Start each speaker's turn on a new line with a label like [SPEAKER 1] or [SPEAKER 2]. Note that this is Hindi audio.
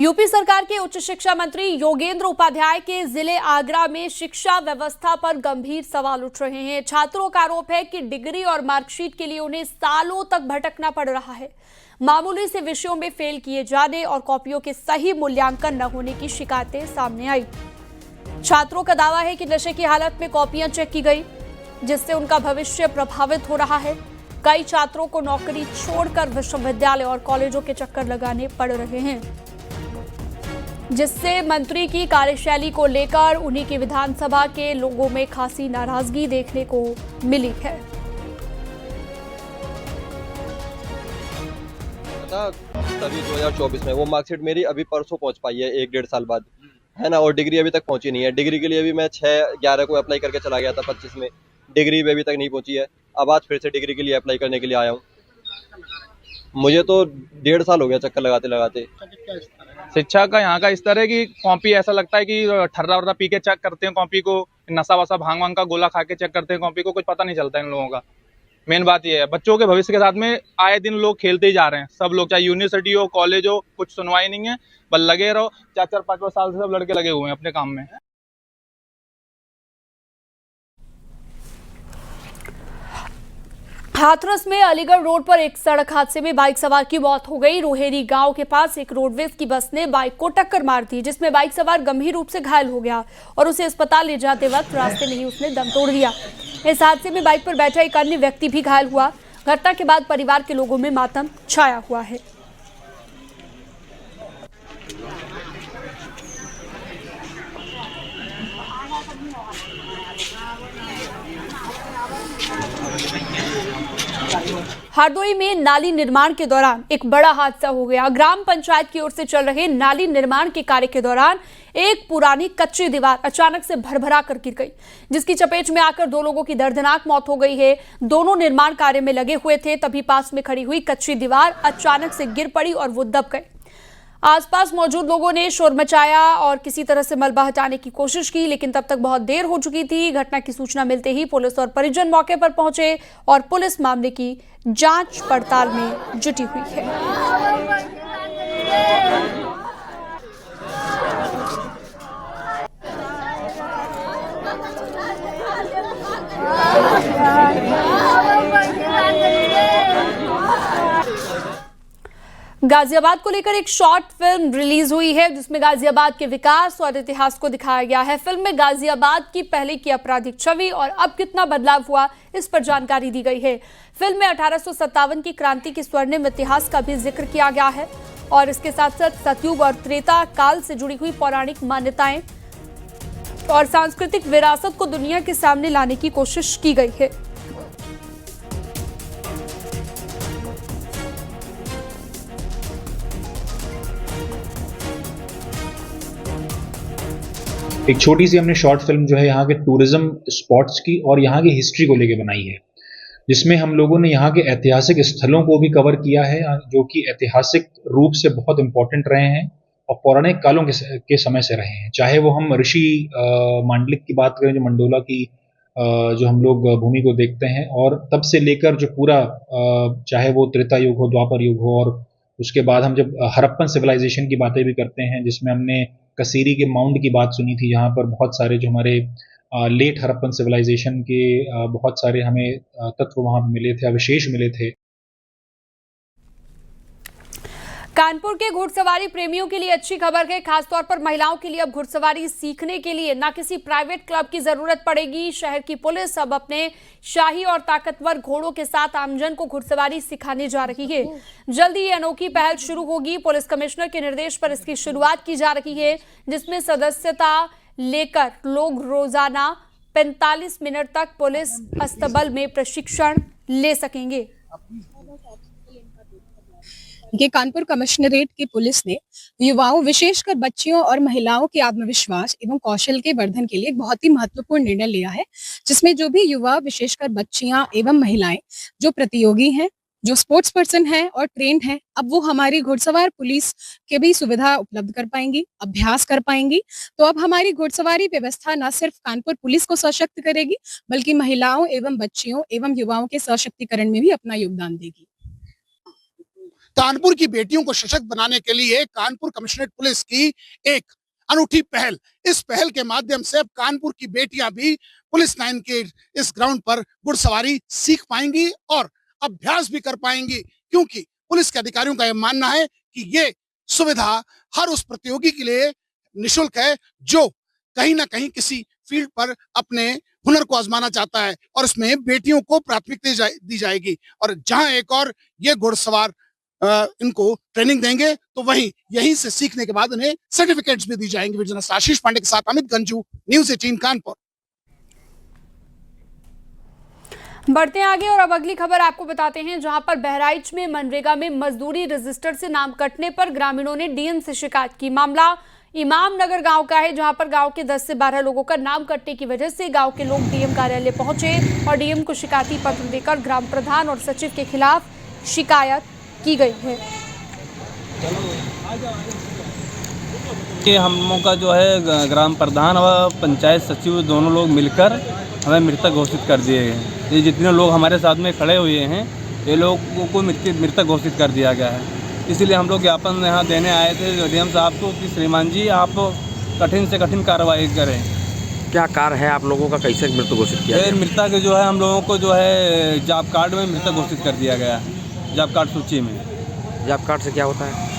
[SPEAKER 1] यूपी सरकार के उच्च शिक्षा मंत्री योगेंद्र उपाध्याय के जिले आगरा में शिक्षा व्यवस्था पर गंभीर सवाल उठ रहे हैं। छात्रों का आरोप है कि डिग्री और मार्कशीट के लिए उन्हें सालों तक भटकना पड़ रहा है। मामूली से विषयों में फेल किए जाने और कॉपियों के सही मूल्यांकन न होने की शिकायतें सामने आई। छात्रों का दावा है कि नशे की हालत में कॉपियां चेक की गई, जिससे उनका भविष्य प्रभावित हो रहा है। कई छात्रों को नौकरी छोड़कर विश्वविद्यालय और कॉलेजों के चक्कर लगाने पड़ रहे हैं, जिससे मंत्री की कार्यशैली को लेकर उन्हीं की विधानसभा के लोगों में खासी नाराजगी देखने को मिली है।
[SPEAKER 2] तभी 2024 में वो मार्कशीट मेरी अभी परसों पहुंच पाई है, 1-1.5 साल बाद, है ना। और डिग्री अभी तक पहुंची नहीं है। डिग्री के लिए भी मैं 6/11 को अप्लाई करके चला गया था, 25 में। डिग्री भी अभी तक नहीं पहुंची है। अब आज फिर से डिग्री के लिए अप्लाई करने के लिए आया हूँ। मुझे तो 1.5 साल हो गया चक्कर लगाते लगाते।
[SPEAKER 3] शिक्षा का यहाँ का इस तरह की कॉपी ऐसा लगता है कि ठर्रा वर्रा पी के चेक करते हैं कॉपी को, नशा वसा भांग वांग का गोला खा के चेक करते हैं कॉपी को, कुछ पता नहीं चलता इन लोगों का। मेन बात ये है, बच्चों के भविष्य के साथ में आए दिन लोग खेलते ही जा रहे हैं। सब लोग, चाहे यूनिवर्सिटी हो, कॉलेज हो, कुछ सुनवाई नहीं है, बस लगे रहो। 4-4, 5-5 साल से सब लड़के लगे हुए हैं अपने काम में।
[SPEAKER 1] हाथरस में अलीगढ़ रोड पर एक सड़क हादसे में बाइक सवार की मौत हो गई। रोहेरी गांव के पास एक रोडवेज की बस ने बाइक को टक्कर मार दी, जिसमें बाइक सवार गंभीर रूप से घायल हो गया और उसे अस्पताल ले जाते वक्त रास्ते में ही उसने दम तोड़ दिया। इस हादसे में बाइक पर बैठा एक अन्य व्यक्ति भी घायल हुआ। घटना के बाद परिवार के लोगों में मातम छाया हुआ है। हरदोई में नाली निर्माण के दौरान एक बड़ा हादसा हो गया। ग्राम पंचायत की ओर से चल रहे नाली निर्माण के कार्य के दौरान एक पुरानी कच्ची दीवार अचानक से भरभरा कर गिर गई, जिसकी चपेट में आकर 2 लोगों की दर्दनाक मौत हो गई है। दोनों निर्माण कार्य में लगे हुए थे, तभी पास में खड़ी हुई कच्ची दीवार अचानक से गिर पड़ी और वो दब गए। आसपास मौजूद लोगों ने शोर मचाया और किसी तरह से मलबा हटाने की कोशिश की, लेकिन तब तक बहुत देर हो चुकी थी। घटना की सूचना मिलते ही पुलिस और परिजन मौके पर पहुंचे और पुलिस मामले की जांच पड़ताल में जुटी हुई है। गाजियाबाद को लेकर एक शॉर्ट फिल्म रिलीज हुई है, जिसमें गाजियाबाद के विकास और इतिहास को दिखाया गया है। फिल्म में गाजियाबाद की पहले की आपराधिक छवि और अब कितना बदलाव हुआ, इस पर जानकारी दी गई है। फिल्म में 1857 की क्रांति के स्वर्णिम इतिहास का भी जिक्र किया गया है और इसके साथ साथ सतयुग और त्रेता काल से जुड़ी हुई पौराणिक मान्यताएं और सांस्कृतिक विरासत को दुनिया के सामने लाने की कोशिश की गई है।
[SPEAKER 4] एक छोटी सी हमने शॉर्ट फिल्म जो है यहाँ के टूरिज्म स्पॉट्स की और यहाँ की हिस्ट्री को लेके बनाई है, जिसमें हम लोगों ने यहाँ के ऐतिहासिक स्थलों को भी कवर किया है, जो कि ऐतिहासिक रूप से बहुत इंपॉर्टेंट रहे हैं और पौराणिक कालों के समय से रहे हैं। चाहे वो हम ऋषि मांडलिक की बात करें, जो मंडोला की जो हम लोग भूमि को देखते हैं, और तब से लेकर जो पूरा चाहे वो त्रेता युग हो, द्वापर युग हो, और उसके बाद हम जब हड़प्पन सिविलाइजेशन की बातें भी करते हैं, जिसमें हमने कसीरी के माउंट की बात सुनी थी, जहाँ पर बहुत सारे जो हमारे लेट हड़प्पन सिविलाइजेशन के बहुत सारे हमें तत्व वहाँ मिले थे, अवशेष मिले थे।
[SPEAKER 1] कानपुर के घुड़सवारी प्रेमियों के लिए अच्छी खबर है। खासतौर पर महिलाओं के लिए अब घुड़सवारी सीखने के लिए न किसी प्राइवेट क्लब की जरूरत पड़ेगी। शहर की पुलिस अब अपने शाही और ताकतवर घोड़ों के साथ आमजन को घुड़सवारी सिखाने जा रही है। जल्दी ये अनोखी पहल शुरू होगी। पुलिस कमिश्नर के निर्देश पर इसकी शुरुआत की जा रही है, जिसमें सदस्यता लेकर लोग रोजाना 45 मिनट तक पुलिस अस्तबल में प्रशिक्षण ले सकेंगे।
[SPEAKER 5] ये कानपुर कमिश्नरेट की पुलिस ने युवाओं, विशेषकर बच्चियों और महिलाओं के आत्मविश्वास एवं कौशल के वर्धन के लिए एक बहुत ही महत्वपूर्ण निर्णय लिया है, जिसमें जो भी युवा, विशेषकर बच्चियां एवं महिलाएं जो प्रतियोगी हैं, जो स्पोर्ट्स पर्सन हैं और ट्रेंड हैं, अब वो हमारी घुड़सवार पुलिस के भी सुविधा उपलब्ध कर पाएंगी, अभ्यास कर पाएंगी। तो अब हमारी घुड़सवारी व्यवस्था न सिर्फ कानपुर पुलिस को सशक्त करेगी, बल्कि महिलाओं एवं बच्चियों एवं युवाओं के सशक्तिकरण में भी अपना योगदान देगी।
[SPEAKER 6] कानपुर की बेटियों को सशक्त बनाने के लिए कानपुर कमिश्नरेट पुलिस की एक अनूठी पहल, इस पहल के माध्यम से अब कानपुर की बेटियां भी पुलिस लाइन के इस ग्राउंड पर घुड़सवारी सीख पाएंगी और अभ्यास भी कर पाएंगी, क्योंकि पुलिस के अधिकारियों का यह मानना है कि ये सुविधा हर उस प्रतियोगी के लिए निशुल्क है जो कहीं ना कहीं किसी फील्ड पर अपने हुनर को आजमाना चाहता है, और इसमें बेटियों को प्राथमिकता दी जाएगी। और जहां एक और ये घुड़सवार इनको ट्रेनिंग देंगे तो वहीं यहीं से सीखने के बाद उन्हें सर्टिफिकेट्स भी दी जाएंगे। वीडियो आशीष पांडे के साथ अमित गंजू, न्यूज़ 18 कानपुर।
[SPEAKER 1] बढ़ते हैं आगे और अब अगली खबर आपको बताते हैं, जहां पर बहराइच में मनरेगा में मजदूरी रजिस्टर से नाम कटने पर ग्रामीणों ने डीएम से शिकायत की। मामला इमाम नगर गांव का है, जहां पर गांव के 10 से 12 लोगों का नाम कटने की वजह से गांव के लोग डीएम कार्यालय पहुंचे और डीएम को शिकायती पत्र देकर ग्राम प्रधान और सचिव के खिलाफ शिकायत की गई है।
[SPEAKER 7] कि हम लोग का जो है ग्राम प्रधान और पंचायत सचिव दोनों लोग मिलकर हमें मृतक घोषित कर दिए गए। ये जितने लोग हमारे साथ में खड़े हुए हैं ये लोगों को मृतक घोषित कर दिया गया है। इसीलिए हम लोग ज्ञापन यहाँ देने आए थे डीएम साहब को कि श्रीमान जी आप कठिन से कठिन कार्रवाई करें।
[SPEAKER 8] क्या कार्य है आप लोगों का, कैसे मृतक घोषित किया गया?
[SPEAKER 7] मृतक जो है हम लोगों को जो है जॉब कार्ड में मृतक घोषित कर दिया गया है, जॉब कार्ड सूची में।
[SPEAKER 8] जॉब कार्ड से क्या होता है?